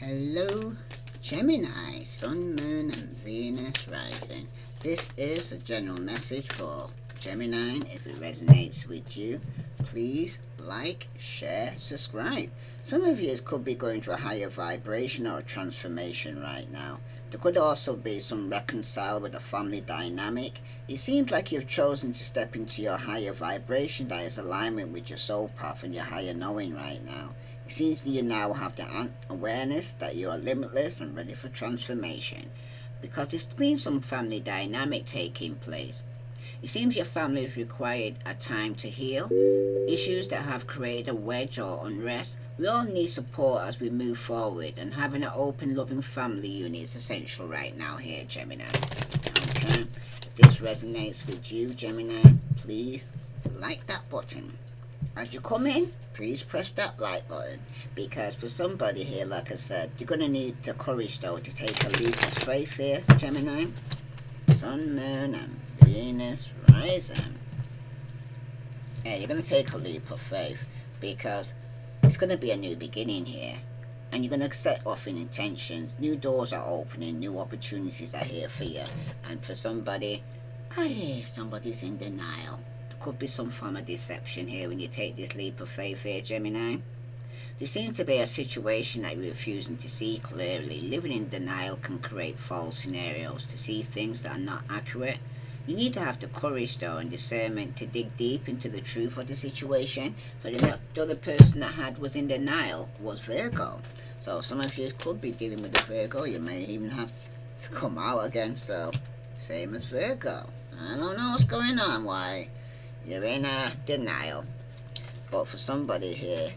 Hello, Gemini, Sun, Moon, and Venus rising. This is a general message for Gemini. If it resonates with you, please like, share, subscribe. Some of you could be going through a higher vibration or a transformation right now. There could also be some reconcile with the family dynamic. It seems like you've chosen to step into your higher vibration that is alignment with your soul path and your higher knowing right now. It seems you now have the awareness that you are limitless and ready for transformation, because there's been some family dynamic taking place. It seems your family has required a time to heal. Issues that have created a wedge or unrest. We all need support as we move forward, and having an open, loving family unit is essential right now here, Gemini. Okay? If this resonates with you, Gemini, please like that button. As you come in, please press that like button, because for somebody here, like I said, you're going to need the courage though to take a leap of faith here, Gemini. Sun, Moon, and Venus rising. Yeah, you're going to take a leap of faith, because it's going to be a new beginning here, and you're going to set off in intentions. New doors are opening, new opportunities are here for you. And for somebody, somebody's in denial. Could be some form of deception here when you take this leap of faith here, Gemini. There seems to be a situation that you're refusing to see clearly. Living in denial can create false scenarios, to see things that are not accurate. You need to have the courage though and discernment to dig deep into the truth of the situation. For the other person that was in denial was Virgo. So some of you could be dealing with a Virgo. You may even have to come out again. So same as Virgo. I don't know what's going on. Why? You're in a denial. But for somebody here,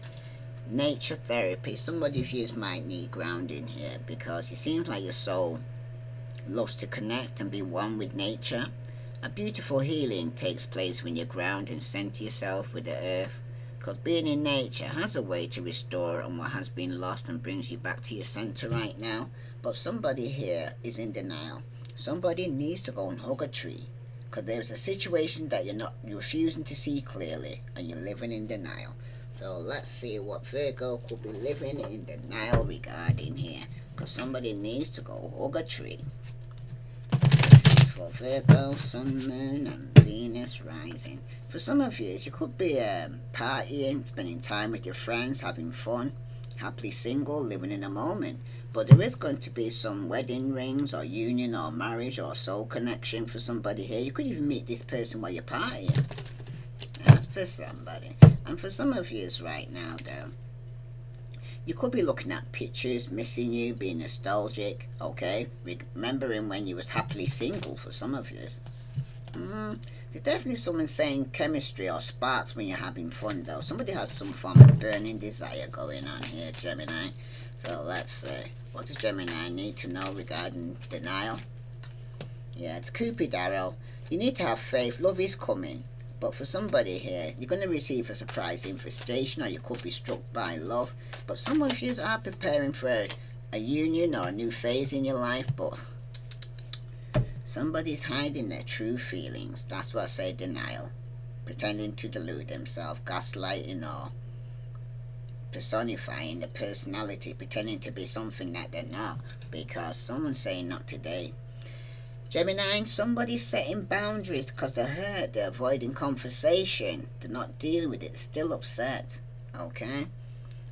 nature therapy, somebody of you might need grounding here, because it seems like your soul loves to connect and be one with nature. A beautiful healing takes place when you ground and center yourself with the earth, because being in nature has a way to restore on what has been lost and brings you back to your center right now. But somebody here is in denial. Somebody needs to go and hug a tree, because there's a situation that you're refusing to see clearly, and you're living in denial. So let's see what Virgo could be living in denial regarding here, because somebody needs to go hug a tree. This is for Virgo, Sun, Moon, and Venus rising. For some of you could be partying, spending time with your friends, having fun, happily single, living in a moment. But there is going to be some wedding rings or union or marriage or soul connection for somebody here. You could even meet this person while you're partying. That's for somebody. And for some of you right now though, you could be looking at pictures, missing you, being nostalgic, okay? Remembering when you was happily single for some of you. There's definitely someone saying chemistry or sparks when you're having fun though. Somebody has some form of burning desire going on here, Gemini. So let's see. What does Gemini need to know regarding denial? Yeah, it's Cupid arrow. You need to have faith. Love is coming. But for somebody here, you're going to receive a surprise invitation, or you could be struck by love. But some of you are preparing for a union or a new phase in your life, but somebody's hiding their true feelings. That's what I say, denial. Pretending to delude themselves, gaslighting, or personifying the personality, pretending to be something that they're not, because someone's saying not today. Gemini, somebody's setting boundaries because they're hurt, they're avoiding conversation, they're not dealing with it, they're still upset. Okay?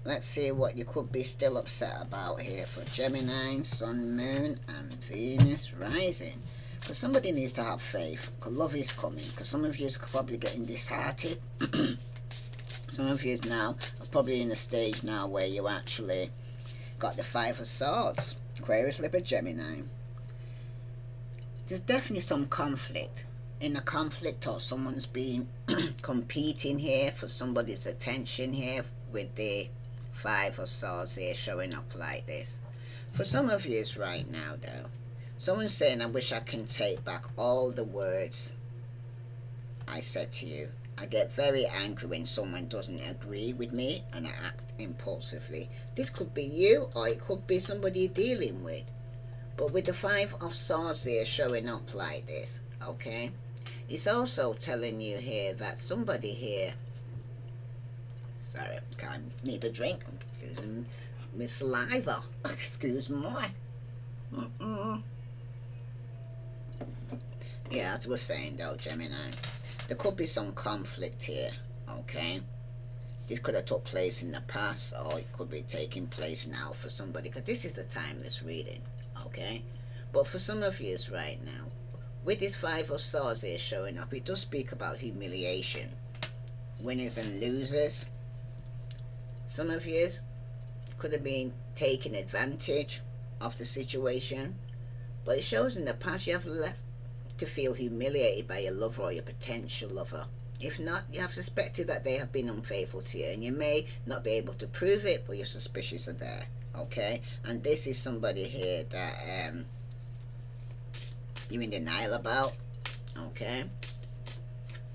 Let's see what you could be still upset about here for Gemini, Sun, Moon, and Venus rising. So somebody needs to have faith, because love is coming, because some of you are probably getting disheartened. Some of you now are probably in a stage now where you actually got the Five of Swords. Aquarius, Libra, Gemini. There's definitely some conflict. In a conflict, or someone's been competing here for somebody's attention here with the Five of Swords here showing up like this. For some of you right now though, someone's saying, I wish I can take back all the words I said to you. I get very angry when someone doesn't agree with me and I act impulsively. This could be you, or it could be somebody you're dealing with. But with the Five of Swords here showing up like this, okay? It's also telling you here that somebody here... Sorry, I need a drink. I'm losing my saliva. Excuse me. Yeah, as we're saying though, Gemini, there could be some conflict here, okay? This could have took place in the past, or it could be taking place now for somebody, because this is the timeless reading, okay? But for some of you right now, with this Five of Swords here showing up, it does speak about humiliation, winners and losers. Some of you could have been taking advantage of the situation, but it shows in the past you have left to feel humiliated by your lover or your potential lover. If not, you have suspected that they have been unfaithful to you, and you may not be able to prove it, but your suspicions are there, okay? And this is somebody here that you're in denial about, okay?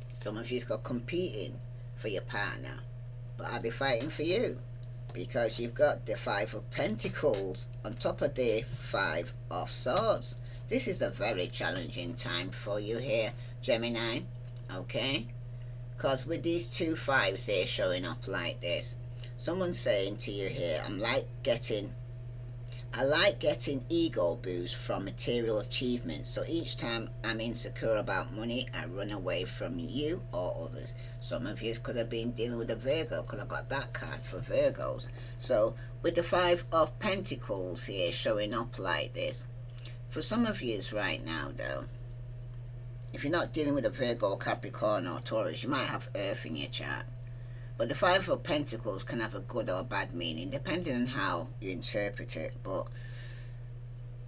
Some of you've got competing for your partner, but are they fighting for you? Because you've got the Five of Pentacles on top of the Five of Swords. This is a very challenging time for you here, Gemini, okay? Because with these two fives here showing up like this, someone's saying to you here, I like getting ego boost from material achievements. So each time I'm insecure about money, I run away from you or others. Some of you could have been dealing with a Virgo, could have got that card for Virgos. So with the Five of Pentacles here showing up like this, for some of you right now though, if you're not dealing with a Virgo, Capricorn or Taurus, you might have Earth in your chart. But the Five of Pentacles can have a good or bad meaning, depending on how you interpret it. But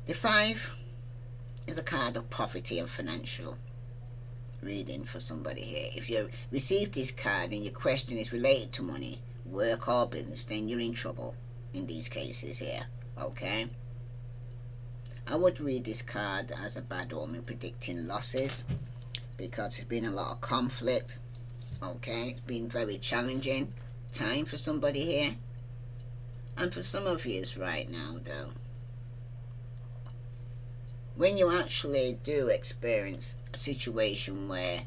the Five is a card of poverty and financial reading for somebody here. If you receive this card and your question is related to money, work or business, then you're in trouble in these cases here, okay? I would read this card as a bad omen predicting losses, because there's been a lot of conflict, okay? It's been very challenging time for somebody here. And for some of you right now though, when you actually do experience a situation where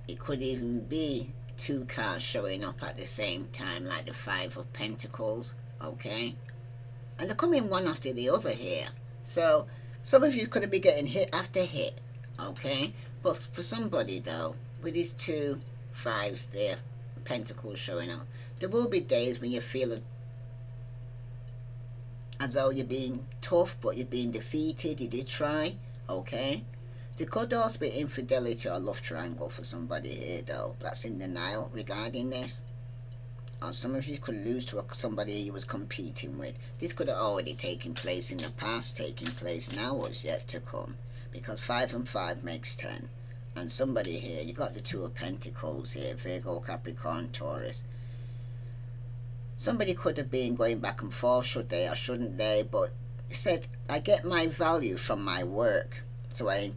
it could even be two cards showing up at the same time, like the Five of Pentacles, okay? And they're coming one after the other here. So some of you could be getting hit after hit, okay? But for somebody though, with these two fives there, Pentacles showing up, there will be days when you feel as though you're being tough, but you're being defeated. You did try, okay? There could also be infidelity or love triangle for somebody here though, that's in denial regarding this. Or some of you could lose to somebody you was competing with. This could have already taken place in the past, taking place now, or is yet to come. Because 5 and 5 makes 10. And somebody here, you got the Two of Pentacles here, Virgo, Capricorn, Taurus. Somebody could have been going back and forth, should they or shouldn't they, but said, I get my value from my work, so I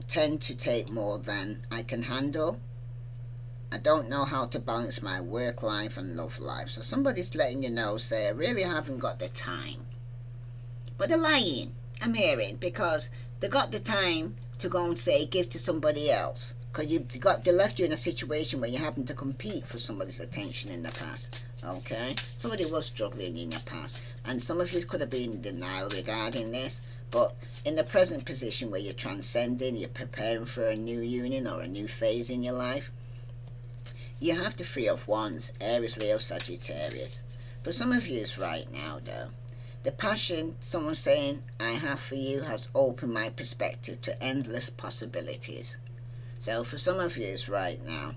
tend to take more than I can handle. I don't know how to balance my work life and love life. So somebody's letting you know, say, I really haven't got the time. But they're lying, I'm hearing, because they got the time to go and say, give to somebody else. Because they left you in a situation where you happen to compete for somebody's attention in the past. Okay? Somebody was struggling in the past. And some of you could have been in denial regarding this. But in the present position where you're transcending, you're preparing for a new union or a new phase in your life, you have the Three of Wands, Aries, Leo, Sagittarius. For some of you right now though, the passion someone saying I have for you has opened my perspective to endless possibilities. So for some of you right now,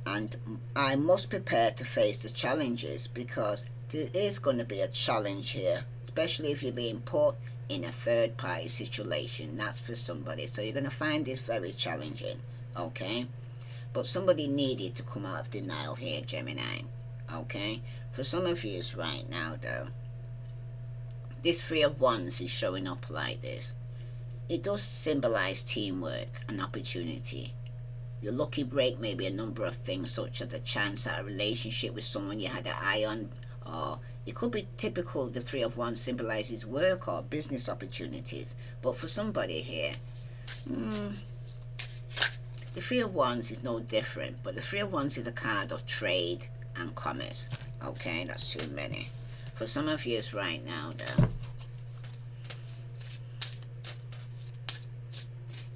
and I must prepare to face the challenges, because there is going to be a challenge here, especially if you're being put in a third party situation. That's for somebody. So you're going to find this very challenging, okay? But somebody needed to come out of denial here, Gemini, okay? For some of you right now though, this Three of Wands is showing up like this. It does symbolize teamwork and opportunity. Your lucky break may be a number of things, such as a chance at a relationship with someone you had an eye on, or it could be typical. The Three of Wands symbolizes work or business opportunities. But for somebody here, the Three of Wands is no different, but the Three of Wands is a card of trade and commerce. Okay, that's too many. For some of you right now, though,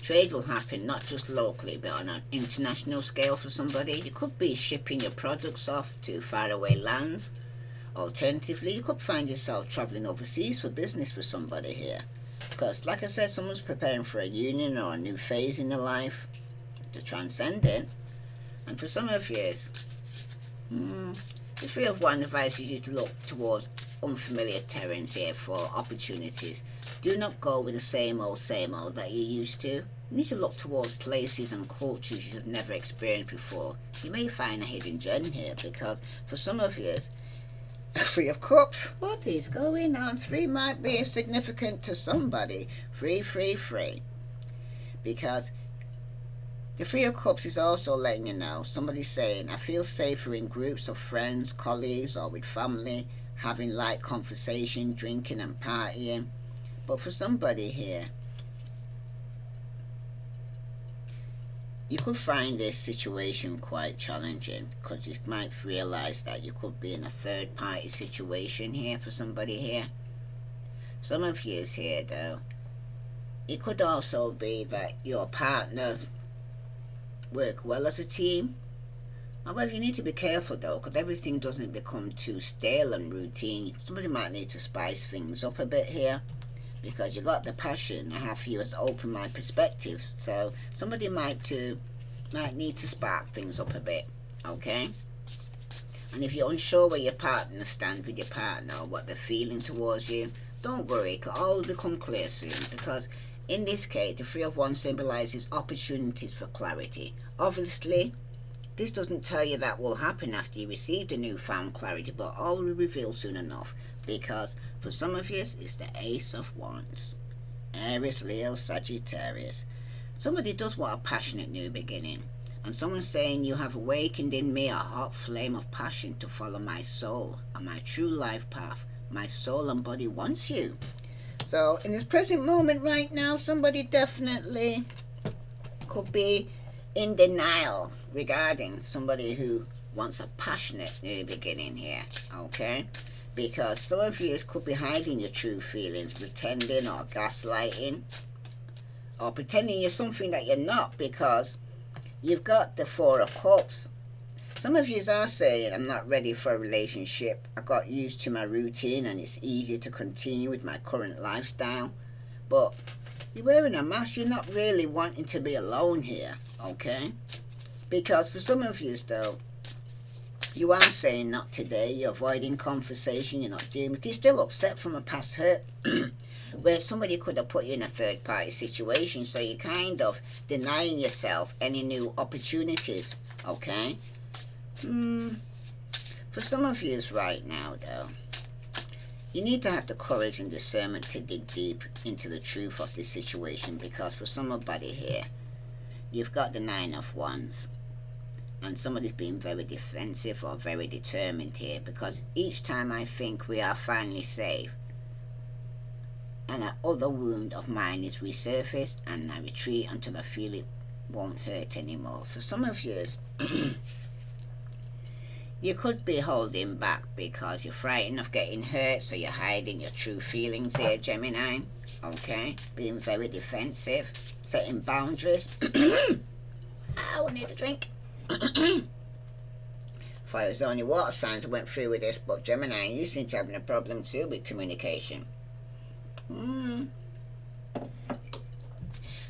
trade will happen not just locally but on an international scale for somebody. You could be shipping your products off to faraway lands. Alternatively, you could find yourself traveling overseas for business for somebody here. Because, like I said, someone's preparing for a union or a new phase in their life to transcend it. And for some of you, the Three of Wands advises you to look towards unfamiliar terrains here for opportunities. Do not go with the same old that you used to. You need to look towards places and cultures you have never experienced before. You may find a hidden gem here, because for some of you, Three of Cups, what is going on? 3 might be significant to somebody. 3. Because the Three of Cups is also letting you know, somebody's saying, I feel safer in groups of friends, colleagues, or with family, having light conversation, drinking and partying. But for somebody here, you could find this situation quite challenging, because you might realize that you could be in a third party situation here for somebody here. Some of you here, though, it could also be that your partners work well as a team. However, you need to be careful, though, because everything doesn't become too stale and routine. Somebody might need to spice things up a bit here, because you got the passion. I have for you as open my perspective, so somebody might need to spark things up a bit, okay? And if you're unsure where your partner stands with your partner or what they're feeling towards you, don't worry, it can all become clear soon, because in this case, the Three of Wands symbolizes opportunities for clarity. Obviously, this doesn't tell you that will happen after you receive the newfound clarity, but all will reveal soon enough, because for some of you, it's the Ace of Wands. Aries, Leo, Sagittarius. Somebody does want a passionate new beginning, and someone's saying, you have awakened in me a hot flame of passion to follow my soul and my true life path. My soul and body wants you. So in this present moment right now, somebody definitely could be in denial regarding somebody who wants a passionate new beginning here, okay? Because some of you could be hiding your true feelings, pretending or gaslighting, or pretending you're something that you're not, because you've got the Four of Cups. Some of you are saying, I'm not ready for a relationship. I got used to my routine and it's easier to continue with my current lifestyle. But you're wearing a mask. You're not really wanting to be alone here, okay? Because for some of you, though, you are saying not today. You're avoiding conversation. You're not doing it. You're still upset from a past hurt where somebody could have put you in a third party situation. So you're kind of denying yourself any new opportunities, okay? For some of you right now, though, you need to have the courage and discernment to dig deep into the truth of this situation, because for somebody here, you've got the Nine of Wands, and somebody's being very defensive or very determined here, because each time I think we are finally safe, and an other wound of mine is resurfaced, and I retreat until I feel it won't hurt anymore. For some of you, you could be holding back because you're frightened of getting hurt, so you're hiding your true feelings here, Gemini, okay? Being very defensive, setting boundaries. I need a drink. Thought it was only water signs that went through with this, but Gemini, you seem to be having a problem too with communication.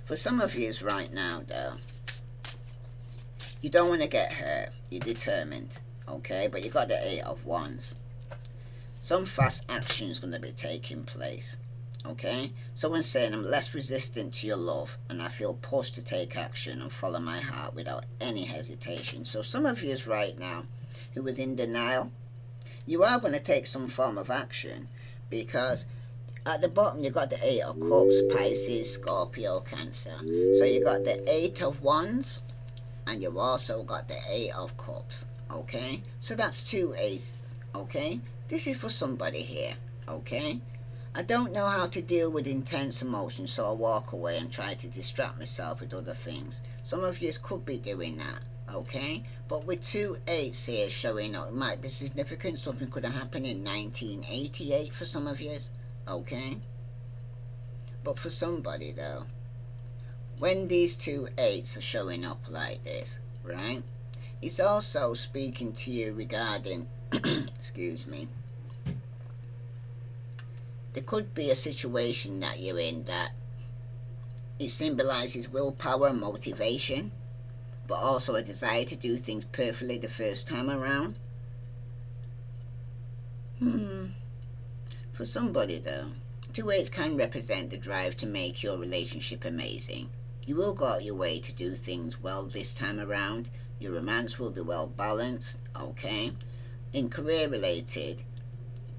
For some of you right now, though, you don't want to get hurt. You're determined. Okay, but you got the Eight of Wands. Some fast action is going to be taking place. Okay, someone's saying, I'm less resistant to your love and I feel pushed to take action and follow my heart without any hesitation. So some of you right now who was in denial, you are going to take some form of action, because at the bottom you got the Eight of Cups, Pisces, Scorpio, Cancer. So you got the Eight of Wands and you've also got the Eight of Cups. Okay, so that's 2 aces. Okay, this is for somebody here. Okay, I don't know how to deal with intense emotions, so I walk away and try to distract myself with other things. Some of you could be doing that. Okay, but with two eights here showing up, it might be significant. Something could have happened in 1988 for some of you. Okay, but for somebody though, when these two eights are showing up like this, right, it's also speaking to you regarding excuse me, there could be a situation that you're in that it symbolizes willpower and motivation, but also a desire to do things perfectly the first time around. For somebody though, two eights can represent the drive to make your relationship amazing. You will go out your way to do things well this time around. Your romance will be well balanced, okay? In career related,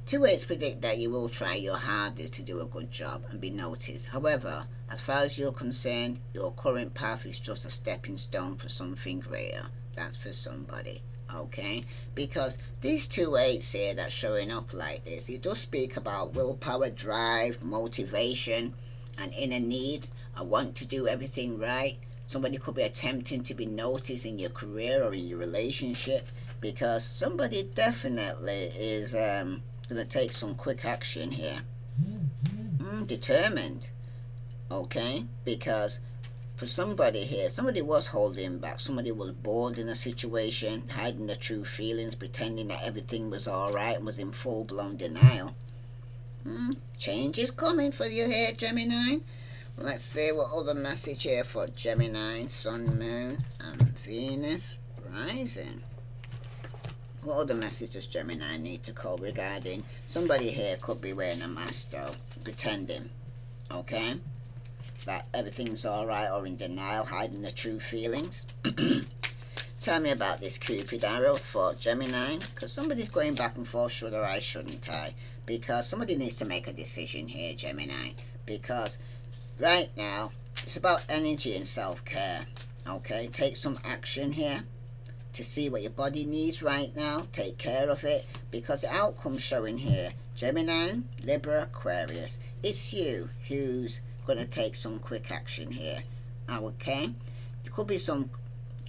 two eights predict that you will try your hardest to do a good job and be noticed. However, as far as you're concerned, your current path is just a stepping stone for something greater. That's for somebody, okay? Because these two eights here that's showing up like this, it does speak about willpower, drive, motivation, and inner need. I want to do everything right. Somebody could be attempting to be noticed in your career or in your relationship, because somebody definitely is going to take some quick action here. Determined, okay? Because for somebody here, somebody was holding back. Somebody was bored in a situation, hiding their true feelings, pretending that everything was alright, and was in full-blown denial. Change is coming for you here, Gemini. Let's see what other message here for Gemini, Sun, Moon, and Venus rising. What other message does Gemini need to call regarding somebody here could be wearing a mask though, pretending, okay, that everything's alright or in denial, hiding their true feelings. Tell me about this Cupid arrow for Gemini, because somebody's going back and forth, should or I, shouldn't I? Because somebody needs to make a decision here, Gemini, because right now it's about energy and self-care, okay? Take some action here to see what your body needs right now. Take care of it, because the outcome showing here, Gemini, Libra, Aquarius, it's you who's going to take some quick action here, okay? There could be some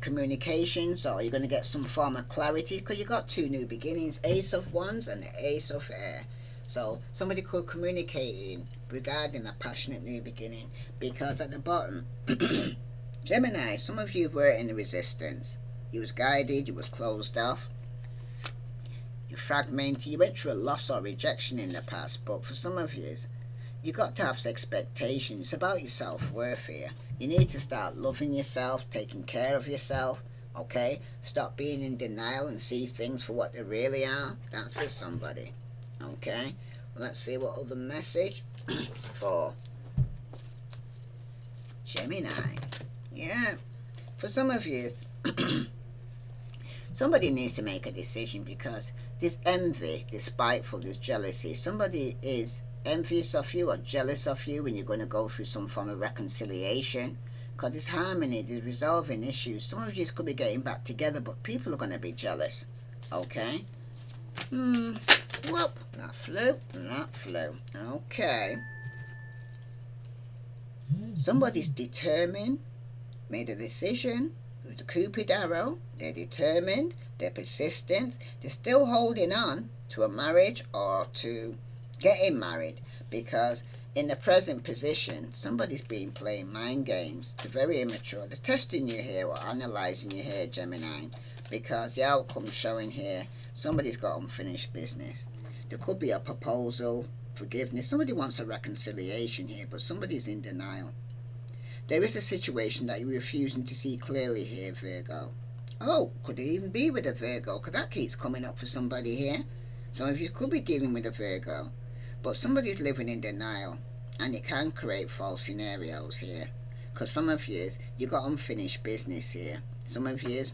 communications, or you're going to get some form of clarity, because you got two new beginnings, Ace of Wands and the Ace of Air. So somebody could communicate regarding a passionate new beginning, because at the bottom, Gemini, some of you were in resistance. You was guided, you was closed off, you fragmented, you went through a loss or rejection in the past, but for some of you, you got to have expectations about your self-worth here. You need to start loving yourself, taking care of yourself, okay? Stop being in denial and see things for what they really are. That's for somebody, okay? Let's see what other message for Gemini. Yeah, for some of you, somebody needs to make a decision, because this envy, this spiteful, this jealousy, somebody is envious of you or jealous of you when you're going to go through some form of reconciliation, because it's harmony, there's resolving issues. Some of you could be getting back together, but people are going to be jealous, okay? Whoop, that flew, okay. Somebody's determined, made a decision with the Cupid arrow. They're determined, they're persistent, they're still holding on to a marriage or to getting married, because in the present position, somebody's been playing mind games. They're very immature. They're testing you here or analysing you here, Gemini, because the outcome showing here, somebody's got unfinished business. There could be a proposal, forgiveness. Somebody wants a reconciliation here, but somebody's in denial. There is a situation that you're refusing to see clearly here, Virgo. Oh, could it even be with a Virgo? Because that keeps coming up for somebody here. Some of you could be dealing with a Virgo, but somebody's living in denial, and it can create false scenarios here. Because some of you got unfinished business here. Some of you,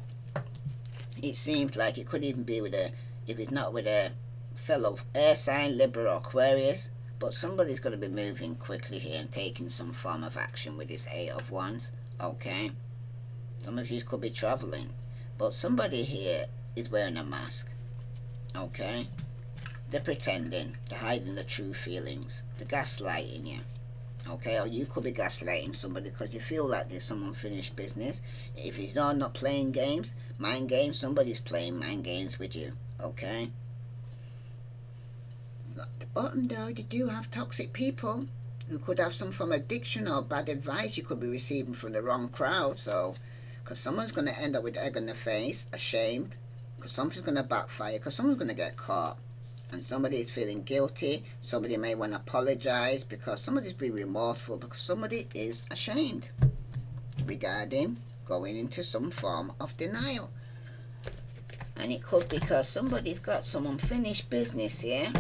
it seems like it could even be with a, if it's not with a fellow air sign, Libra or Aquarius, but somebody's going to be moving quickly here and taking some form of action with this Eight of Wands, okay? Some of you could be traveling, but somebody here is wearing a mask, okay? They're pretending, they're hiding the true feelings, they're gaslighting you, Okay, or you could be gaslighting somebody because you feel like there's some unfinished business. If you're not playing games, mind games, somebody's playing mind games with you. Okay. So at the bottom though, you do have toxic people who could have some form of addiction or bad advice you could be receiving from the wrong crowd. So, because someone's going to end up with egg on their face, ashamed, because something's going to backfire, because someone's going to get caught. And somebody is feeling guilty. Somebody may want to apologize because somebody's being remorseful because somebody is ashamed regarding going into some form of denial. And it could be because somebody's got some unfinished business here.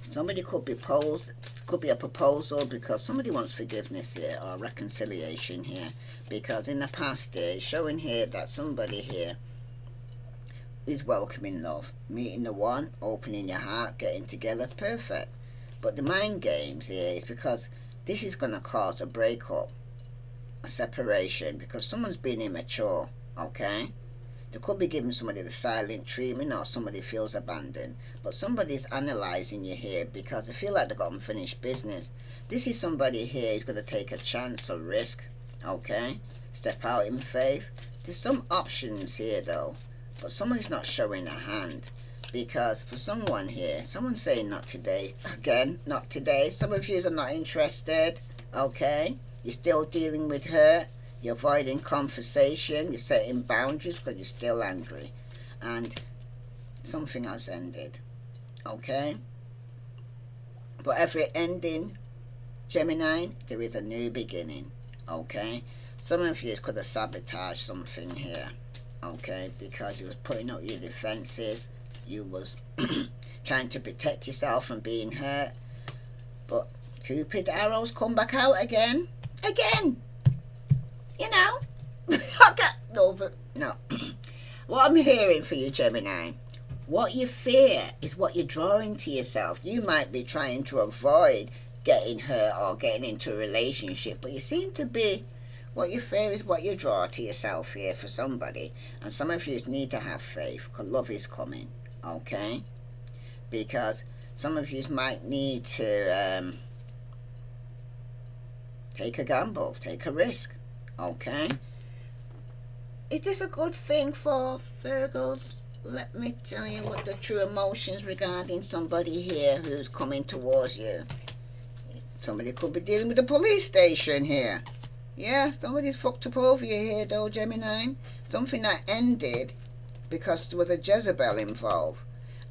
Somebody could be a proposal because somebody wants forgiveness here or reconciliation here. Because in the past it's showing here that somebody here is welcoming love, meeting the one, opening your heart, getting together, perfect. But the mind games here is because this is going to cause a breakup, a separation, because someone's being immature. Okay, they could be giving somebody the silent treatment, or somebody feels abandoned, but somebody's analyzing you here because they feel like they've got unfinished business. This is somebody here who's going to take a chance or risk. Okay, step out in faith. There's some options here though, but somebody's not showing a hand because for someone here, someone's saying not today. Again, not today. Some of you are not interested. Okay, you're still dealing with hurt. You're avoiding conversation. You're setting boundaries because you're still angry, and something has ended. Okay, but every ending, Gemini, there is a new beginning. Okay, some of you could have sabotaged something here. Okay, because you was putting up your defenses, you was trying to protect yourself from being hurt, but Cupid arrows come back out again, you know. No. What I'm hearing for you, Gemini, what you fear is what you're drawing to yourself. You might be trying to avoid getting hurt or getting into a relationship, but you seem to be, what you fear is what you draw to yourself here for somebody. And some of you need to have faith because love is coming. Okay, because some of you might need to take a gamble, take a risk. Okay, is this a good thing for Virgos? Let me tell you what the true emotions regarding somebody here who's coming towards you. Somebody could be dealing with the police station here. Yeah, somebody's fucked up over you here though, Gemini. Something that ended because there was a Jezebel involved.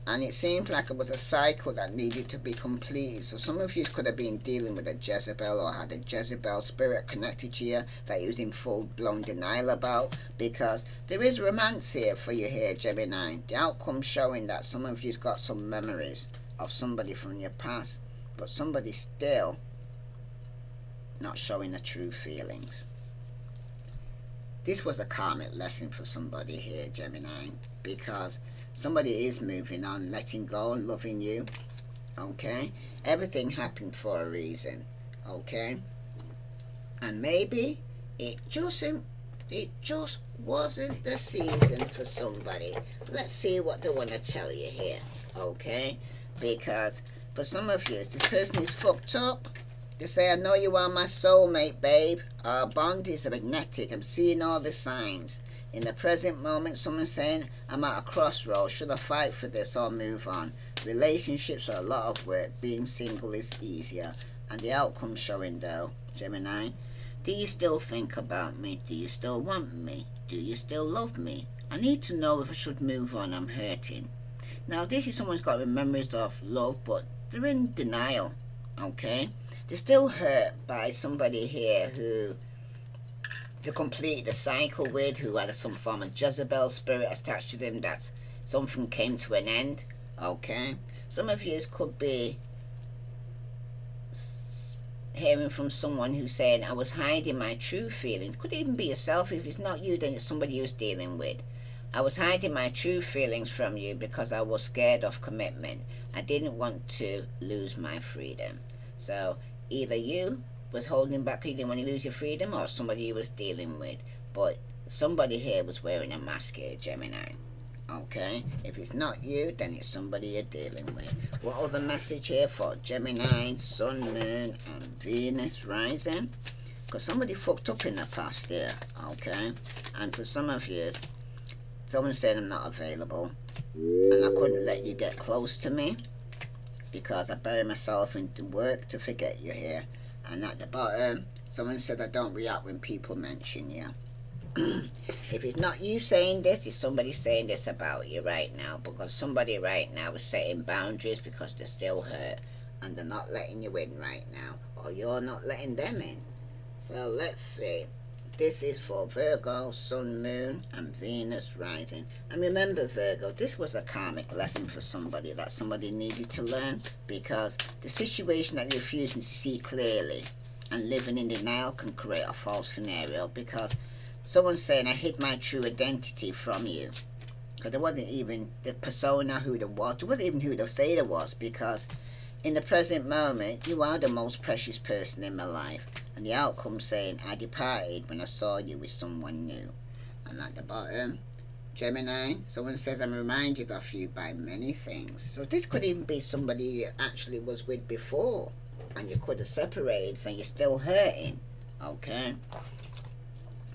And it seemed like it was a cycle that needed to be completed. So some of you could have been dealing with a Jezebel or had a Jezebel spirit connected to you that you was in full-blown denial about. Because there is romance here for you here, Gemini. The outcome showing that some of you's got some memories of somebody from your past. But somebody's still not showing the true feelings. This was a karmic lesson for somebody here, Gemini, because somebody is moving on, letting go and loving you. Okay, everything happened for a reason. Okay, and maybe it just wasn't the season for somebody. Let's see what they want to tell you here. Okay, because for some of you, this person is fucked up. They say, I know you are my soulmate, babe. Our bond is magnetic. I'm seeing all the signs. In the present moment, someone's saying, I'm at a crossroads. Should I fight for this or move on? Relationships are a lot of work. Being single is easier. And the outcome showing though, Gemini, do you still think about me? Do you still want me? Do you still love me? I need to know if I should move on. I'm hurting. Now, this is someone's got memories of love, but they're in denial. Okay? They're still hurt by somebody here who they completed the cycle with, who had some form of Jezebel spirit attached to them, that something came to an end. Okay? Some of you could be hearing from someone who's saying, I was hiding my true feelings. Could even be yourself. If it's not you, then it's somebody you're dealing with. I was hiding my true feelings from you because I was scared of commitment. I didn't want to lose my freedom. So either you was holding back, you didn't want to lose your freedom, or somebody you was dealing with. But somebody here was wearing a mask here, Gemini. Okay, if it's not you, then it's somebody you're dealing with. What other message here for Gemini, Sun, Moon, and Venus rising? Because somebody fucked up in the past here, okay? And for some of you, someone said I'm not available, and I couldn't let you get close to me because I bury myself into work to forget you're here. And at the bottom, someone said I don't react when people mention you. If it's not you saying this, it's somebody saying this about you right now, because somebody right now is setting boundaries because they're still hurt and they're not letting you in right now, or you're not letting them in. So let's see. This is for Virgo, Sun, Moon, and Venus rising. And remember, Virgo, this was a karmic lesson for somebody that somebody needed to learn, because the situation that you're refusing to see clearly and living in denial can create a false scenario, because someone's saying I hid my true identity from you. Because it wasn't even the persona who they was. It wasn't even who they say they was, because in the present moment, you are the most precious person in my life. And the outcome saying, I departed when I saw you with someone new. And at the bottom, Gemini, someone says, I'm reminded of you by many things. So this could even be somebody you actually was with before, and you could have separated, so you're still hurting. Okay?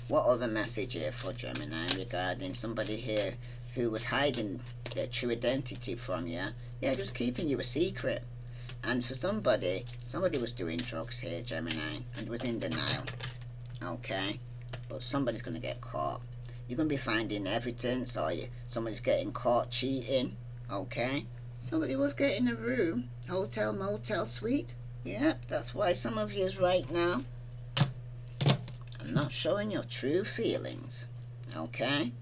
What other message here for Gemini regarding somebody here who was hiding their true identity from you? Yeah, just keeping you a secret. And for somebody was doing drugs here, Gemini, and was in denial. Okay? But somebody's going to get caught. You're going to be finding evidence, or somebody's getting caught cheating. Okay? Somebody was getting a room, hotel, motel, suite. Yeah, that's why some of you right now are not showing your true feelings. Okay?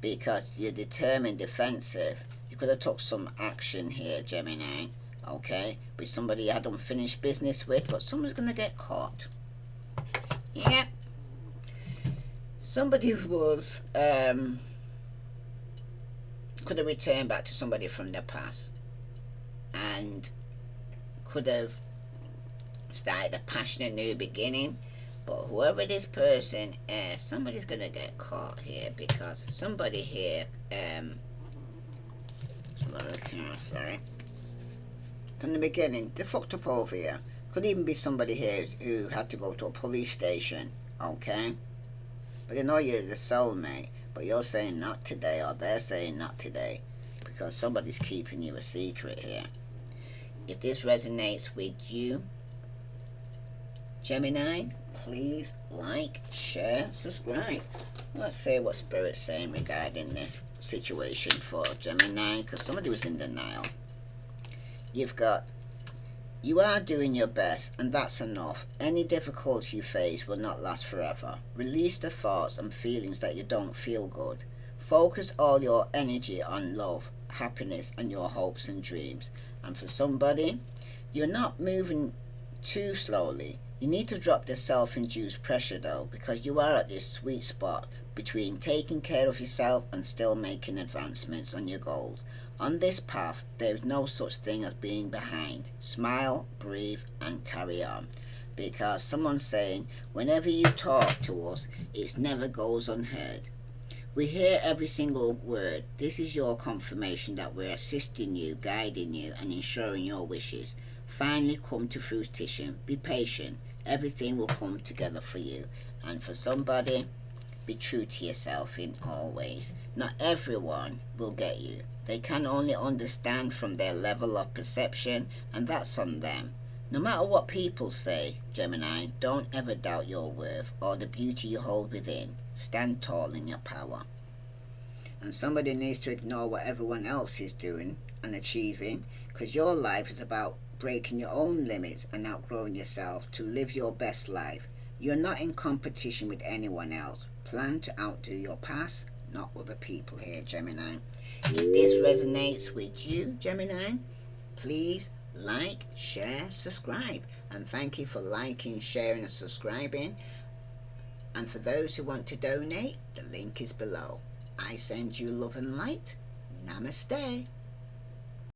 Because you're determined, defensive. You could have took some action here, Gemini. Okay, with somebody you had unfinished business with, but someone's going to get caught. Yep. Somebody was, could have returned back to somebody from the past and could have started a passionate new beginning. But whoever this person is, somebody's going to get caught here, because somebody here, sorry. From the beginning, they fucked up over here. Could even be somebody here who had to go to a police station, okay? But they know you're the soulmate, but you're saying not today, or they're saying not today, because somebody's keeping you a secret here. If this resonates with you, Gemini, please like, share, subscribe. Let's see what Spirit's saying regarding this situation for Gemini, because somebody was in denial. You are doing your best, and that's enough. Any difficulty you face will not last forever. Release the thoughts and feelings that you don't feel good. Focus all your energy on love, happiness, and your hopes and dreams. And for somebody, you're not moving too slowly. You need to drop the self-induced pressure though, because you are at this sweet spot between taking care of yourself and still making advancements on your goals. On this path, there is no such thing as being behind. Smile, breathe, and carry on. Because someone's saying, whenever you talk to us, it never goes unheard. We hear every single word. This is your confirmation that we're assisting you, guiding you, and ensuring your wishes finally come to fruition. Be patient. Everything will come together for you. And for somebody, be true to yourself in all ways. Not everyone will get you. They can only understand from their level of perception, and that's on them. No matter what people say, Gemini, don't ever doubt your worth or the beauty you hold within. Stand tall in your power. And somebody needs to ignore what everyone else is doing and achieving, because your life is about breaking your own limits and outgrowing yourself to live your best life. You're not in competition with anyone else. Plan to outdo your past, not other people here, Gemini. If this resonates with you, Gemini, please like, share, subscribe. And thank you for liking, sharing, and subscribing. And for those who want to donate, the link is below. I send you love and light. Namaste.